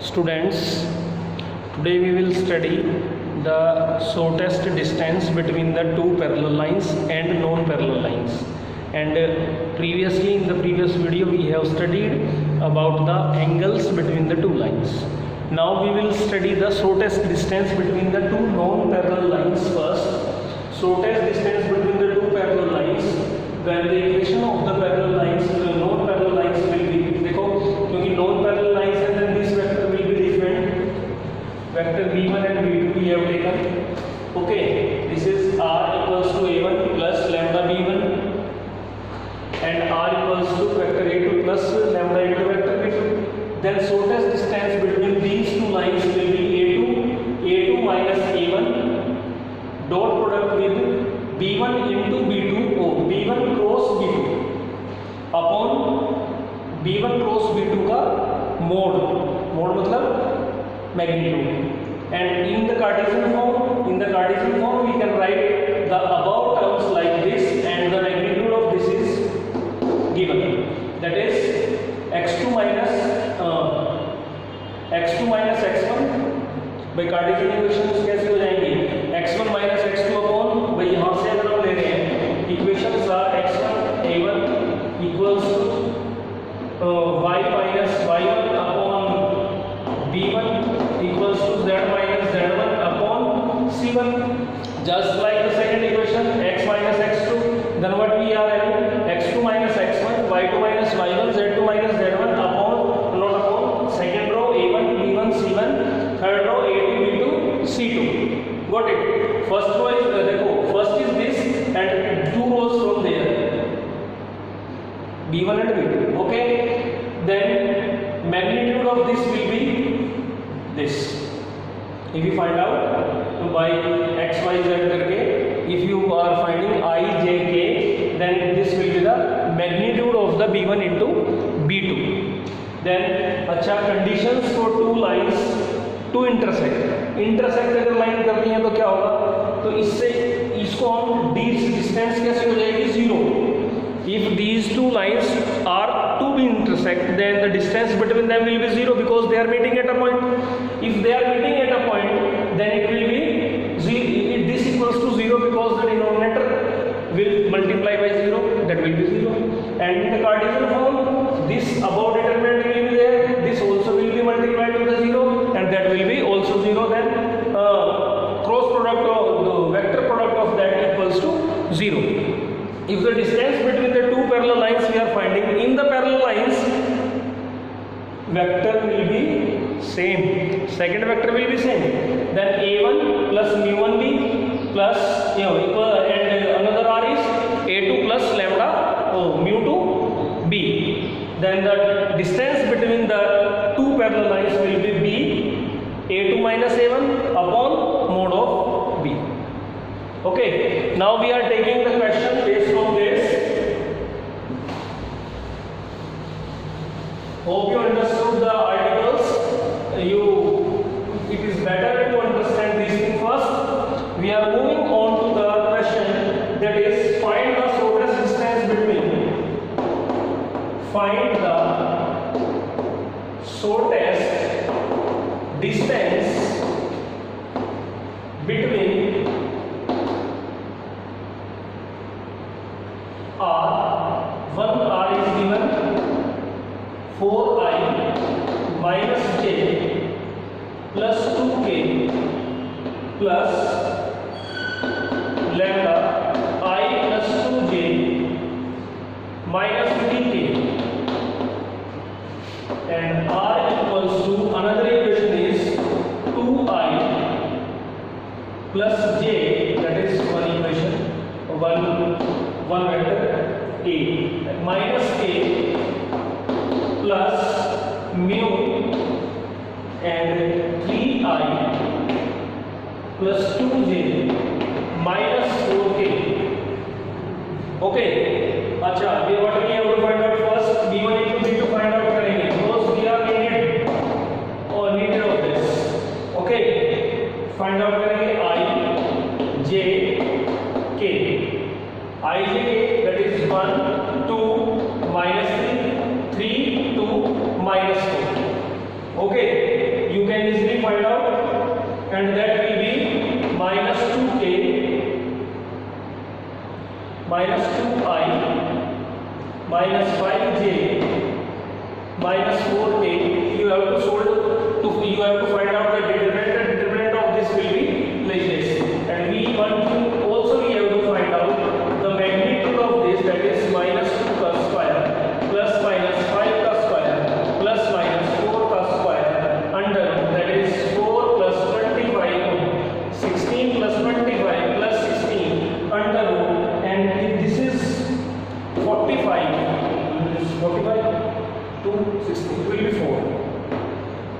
Students, today we will study the shortest distance between the two parallel lines and non-parallel lines. And previously in the previous video we have studied about the angles between the two lines. Now we will study the shortest distance between the two non-parallel lines first. Shortest distance between the two parallel lines, when the equation of the parallel lines, the non-parallel lines will be, देखो क्योंकि non-parallel lines है then this vector will be different. Vector v1 and v2 we have taken. Okay, this is r equals to a1 plus lambda b1 and r equals to vector a2 plus lambda into vector b2. Then shortest distance between these two lines will be a2 minus a1 dot product with b1 into b2 or b1 cross b2 upon b1 cross b2 का mode मतलब magnitude. And in the Cartesian form we can write the above terms like this, and the magnitude of this is given, that is x2 minus x1 by Cartesian equations कैसे हो जाएंगी, x1 minus x2 upon, भाई यहाँ से अगर हम ले रहे हैं equations are x1 a1 equals to y minus y1 upon b1 equals to z minus z1 upon c1. Just like the second equation, x minus x2, then what we are having, x2 minus x1, y2 minus y1, z2 minus z1 upon, not upon, second row a1 b1 c1, third row a2 b2 c2. Got it? First row is देखो, first is this and two rows from there, b1 and b2. Okay, then magnitude of this will be this. If you find out by x y z करके, if you are finding I j k, then this will be the magnitude of the b1 into b2. Then अच्छा, conditions for two lines to intersect अगर line करती हैं तो क्या होगा, तो इससे इसको हम डिस्टेंस कैसे हो जाएगी, zero. If these two lines are to be intersect, then the distance between them will be zero because they are meeting at a point. If they are meeting at a point, then it will be zero. This equals to zero because the denominator will multiply by zero. That will be zero. And in the Cartesian form, this above determinant will be there. This also will be multiplied with the zero, and that will be also zero. Then cross product of the vector product of that equals to zero. If the distance between the two parallel lines we are finding, in the parallel lines vector will be same, second vector will be same, then a1 plus mu1b plus and another r is a2 plus lambda mu2b. Then the distance between the two parallel lines will be b a2 minus a1 upon mode of b. Okay, now we are taking the question based on this. Hope you understood the articles. It is better to understand these things first. We are moving on to the question, that is find the shortest distance between. Find the shortest distance between r, 1r is given, 4i minus j plus 2k plus lambda I plus 2j minus 3k, and r equals to, another equation is 2i plus j, that is one equation, one vector a minus k plus mu and 3i plus 2j minus 4k. Okay, अच्छा, we what we have to find out first, b1 into b2 find out करेंगे because we are needed of this. Okay, find out करेंगे I j k. I j k, that is 1 2 minus 3 3 2 minus 4. Okay, find out, and that will be minus 2k minus 2I minus 5j minus 4k. You have to find out the determinant of this will be like this, and we also have to find out the magnitude of this, that is minus 2 का square plus minus 5 का square plus minus 4 का square under that is 4 plus 25 16 plus 25 plus 16 under root, and if this is 45 to 16 it will be 4.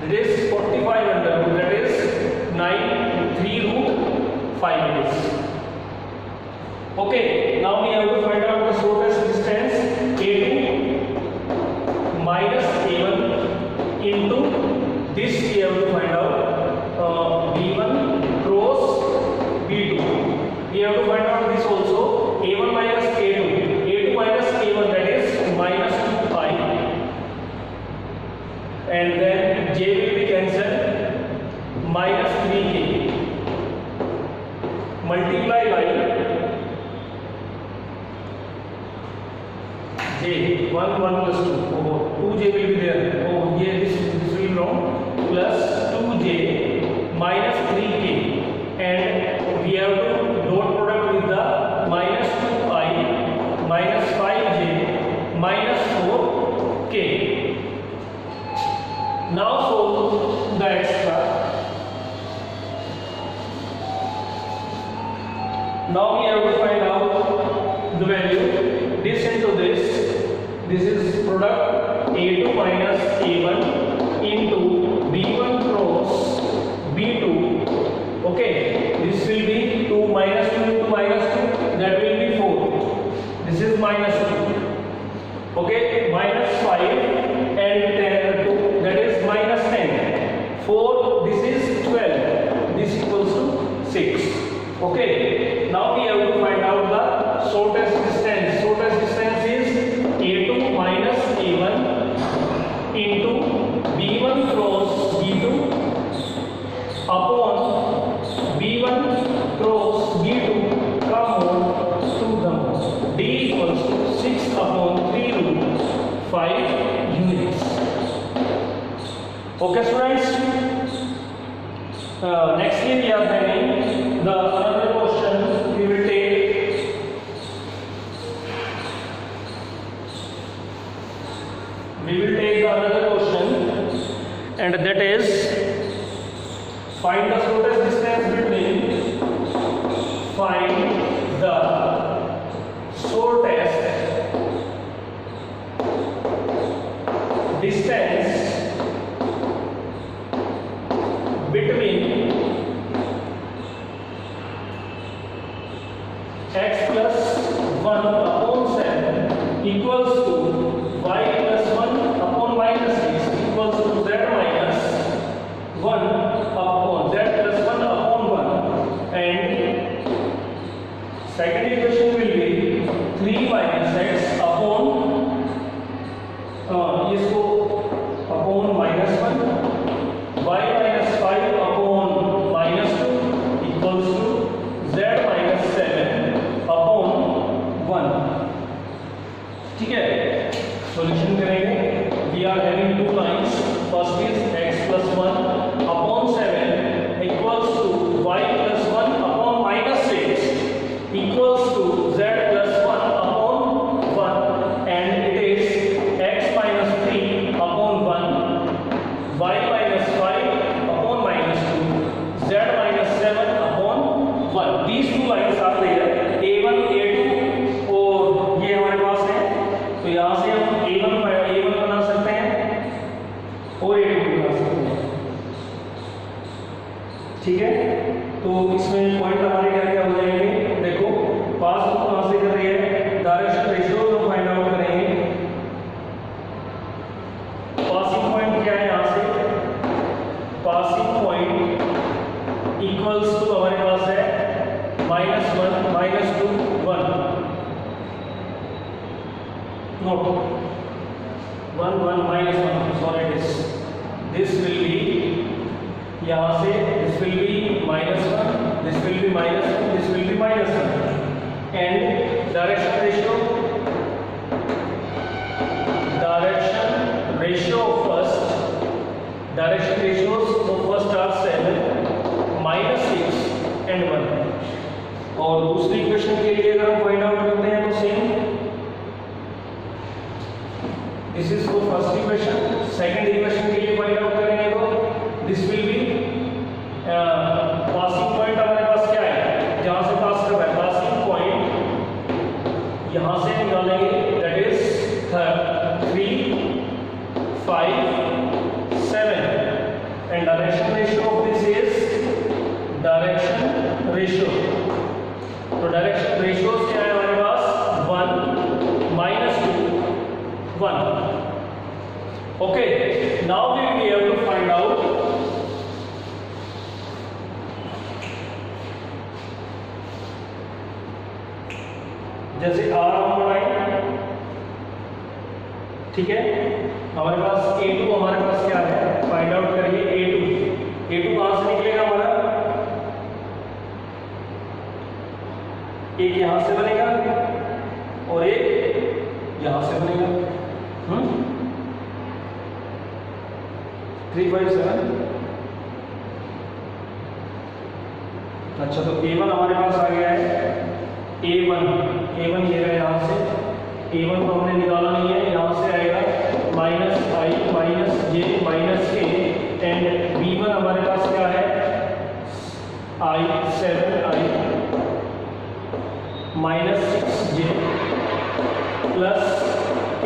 That is 45 under root, that is 9 3 root 5 it is. Okay, now we have to find out the shortest distance A2 minus A1 into this. We have to find out B1 cross B2. We have to find out this also. A1 minus A2 minus A1, that is minus 2I, and then J will be cancelled, minus 3K multiply by J 1 plus 2. 2J will be there. Oh, yeah, this will be wrong. Plus 2J minus 3K, and we have to dot product with the minus 2I minus 5J minus 4K. Now solve the extra. Now we have to find out the value. This into this is product A2 minus A1 into B1 cross B2. Okay, this will be 2 minus 2 into minus 2, that will be 4. This is minus 2. Okay, minus 5 and 10, that is minus 10. 4, this is 12. This equals to 6. Okay, now we have to find out the shortest distance. Shortest distance is A2 minus A1 into B1 cross B2 upon B1 cross B2 का mode to the mode. D equals to 6 upon 3 root 5 units. Okay, students. Nextly we are having the another question. We will take the another question, and that is find the shortest distance between x plus 1 upon 7 equals to y plus 1 upon minus 6 equals to z minus 1 upon z plus 1 upon 1, and second equation will be 3 minus x upon इसको upon minus 1, y minus 5 upon minus 2 equals to z minus 7 upon 1. ठीक है, solution करेंगे. We are having two lines. First is x plus 1 upon 7 equals to y plus 1 upon minus 6 equals to z plus 1 upon 1, and it is x minus 3 upon 1, y minus 5 upon minus 2, z minus 7 upon 1. These two lines are there, a1 a2, और ये हमारे पास है, तो यहाँ से हम a1 बना सकते हैं और a2 बना सकते हैं. ठीक है, तो इसमें पॉइंट हमारे क्या क्या हो जाएंगे. देखो, पास कहाँ से कर रही है, डायरेक्शन रेशियो हम फाइंड आउट करेंगे. पासिंग पॉइंट क्या है, यहाँ से पासिंग पॉइंट इक्वल्स टू हमारे पास है -1 -2 1, note 1 1 -1, sorry, this will be यहाँ से this will be -1, this will be -1, this will be -1 and direction ratio direction ratios of first are 7, -6 and 1। और दूसरी इक्वेशन के लिए अगर हम फाइंड आउट करते हैं तो same, this is for first equation. Second equation के लिए फाइंड आउट करेंगे तो this will be passing point हमारे पास क्या है, जहां से पास कर रहा है पासिंग पॉइंट यहां से निकालेंगे, that is 3, 5, 7 and direction ratio of this is direction ratio। तो डायरेक्शन रेशियोज क्या है हमारे पास, 1, -2, 1। Okay, now we will have to find out जैसे R हम बनाए, ठीक है, हमारे पास A2 हमारे पास क्या है, फाइंड आउट करिए A2 कहां से निकलेगा हमारा, एक यहां से बनेगा और एक यहां से बनेगा, 3, 5, 7। अच्छा, तो A1 हमारे पास आ गया है, A1 ये है, यहां से A1 को हमने निकाला नहीं है, यहां से आएगा -I -j -k and B1 हमारे पास क्या है, I7I -6j +k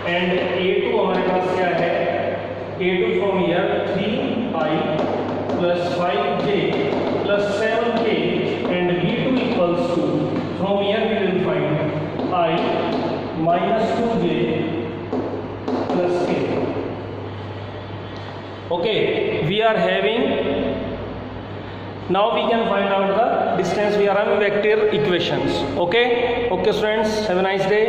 and A2 हमारे पास क्या है, A2 from here 3I + 5j + 7k and B2 equals to, from here we will find I -2j + k। Okay, we are having, now we can find out the distance. We are having vector equations. Okay, students, have a nice day.